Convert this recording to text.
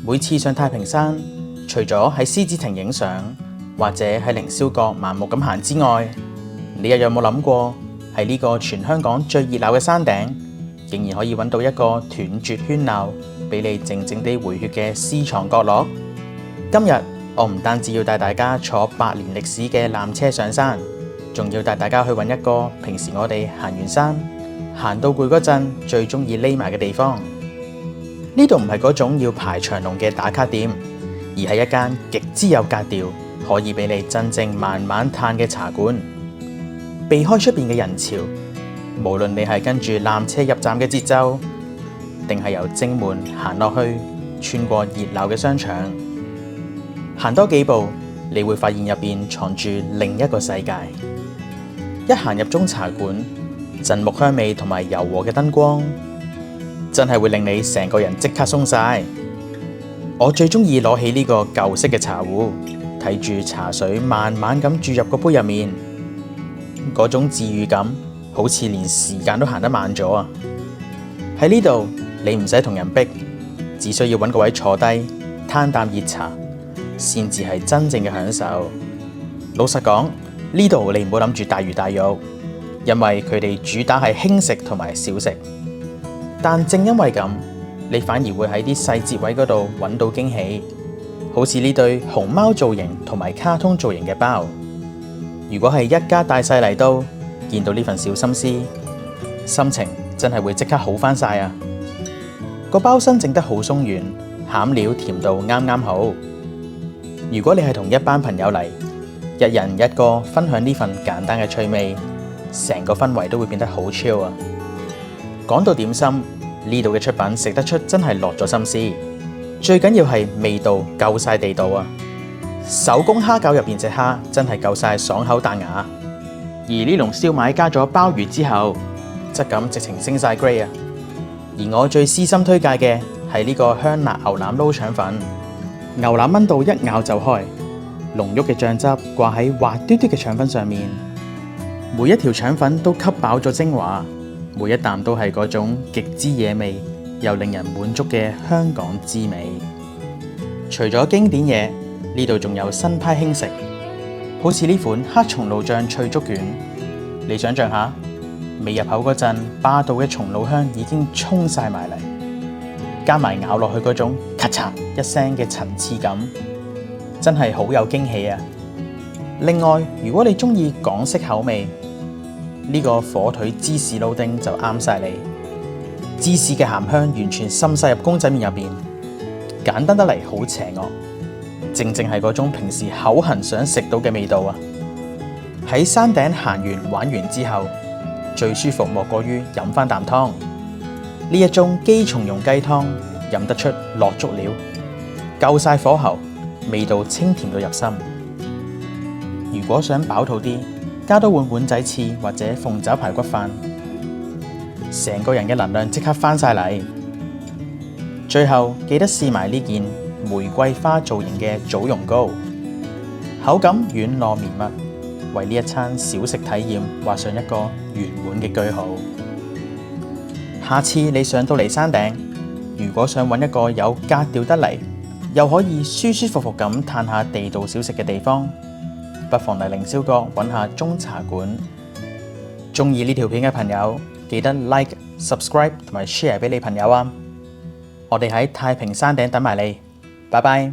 每次上太平山，除咗喺獅子亭影相，或者喺凌霄閣盲目咁行之外，你又有冇諗過喺呢個全香港最熱鬧嘅山頂，竟然可以揾到一個斷絕喧鬧，俾你靜靜地回血嘅私藏角落？今日我唔單止要帶大家坐100年歷史嘅纜車上山，仲要帶大家去揾一個平時我哋行完山行到攰嗰陣最中意匿埋嘅地方。呢度唔係嗰種要排長龍嘅打卡點，而係一間極之有格調，可以俾你真正慢慢嘆嘅茶館。避開出邊嘅人潮，無論你係跟住纜車入站嘅節奏，定係由正門行落去，穿過熱鬧嘅商場，行多幾步，你會發現入邊藏住另一個世界。一行入中茶館，陣木香味同埋柔和嘅燈光，真係會令你成個人即刻鬆晒。我最中意攞起呢個舊式嘅茶壺，睇住茶水慢慢咁注入個杯入面，嗰種治癒感好似連時間都行得慢咗啊！喺呢度你唔使同人逼，只需要揾個位坐低，攤啖熱茶，先至係真正嘅享受。老實講，呢度你唔好諗住大魚大肉，因為佢哋主打係輕食同埋小食。但正因為咁，你反而會喺啲細節位嗰度揾到驚喜，好似呢對熊貓造型同埋卡通造型嘅包。如果係一家大細嚟到，見到呢份小心思，心情真係會即刻好返晒啊！個包身整得好鬆軟，餡料甜度啱啱好。如果你係同一班朋友嚟，一人一個分享呢份簡單嘅趣味，成個氛圍都會變得好 chill 啊！講到點心，呢度嘅出品食得出真係落咗心思，最緊要係味道夠晒地道啊！手工蝦餃入邊隻蝦真係夠晒爽口彈牙，而呢籠燒賣加咗鮑魚之後，質感直情升晒 grade 啊！而我最私心推介嘅係呢個香辣牛腩撈腸粉，牛腩炆到一咬就開，濃郁嘅醬汁掛喺滑嘟嘟嘅腸粉上面，每一條腸粉都吸飽咗精華。每一啖都係嗰種極之惹味又令人滿足嘅香港滋味。除咗經典嘢，呢度仲有新派輕食，好似呢款黑松露醬脆竹卷。你想象下，未入口嗰陣，霸道嘅松露香已經衝晒埋嚟，加埋咬落去嗰種咔嚓一聲嘅層次感，真係好有驚喜啊！另外，如果你中意港式口味，呢個火腿芝士撈丁就啱晒你。芝士嘅鹹香完全滲晒入公仔麵入邊，簡單得嚟好邪惡，正正係嗰種平時口痕想食到嘅味道啊！喺山頂行完玩完之後，最舒服莫過於飲翻啖湯。呢一盅雞松茸雞湯飲得出落足料，夠晒火候，味道清甜到入心。如果想飽肚啲，加多碗碗仔翅或者鳳爪排骨飯，成個人嘅能量即刻翻晒嚟。最後記得試埋呢件玫瑰花造型嘅棗蓉糕，口感軟糯綿密，為呢一餐小食體驗畫上一個圓滿嘅句號。下次你上到嚟山頂，如果想揾一個有格調得嚟，又可以舒舒服服咁嘆下地道小食嘅地方，不妨嚟凌霄閣揾下中茶館。中意呢條片嘅朋友，記得 like、subscribe 同埋 share 俾你朋友啊！我哋喺太平山頂等埋你，拜拜。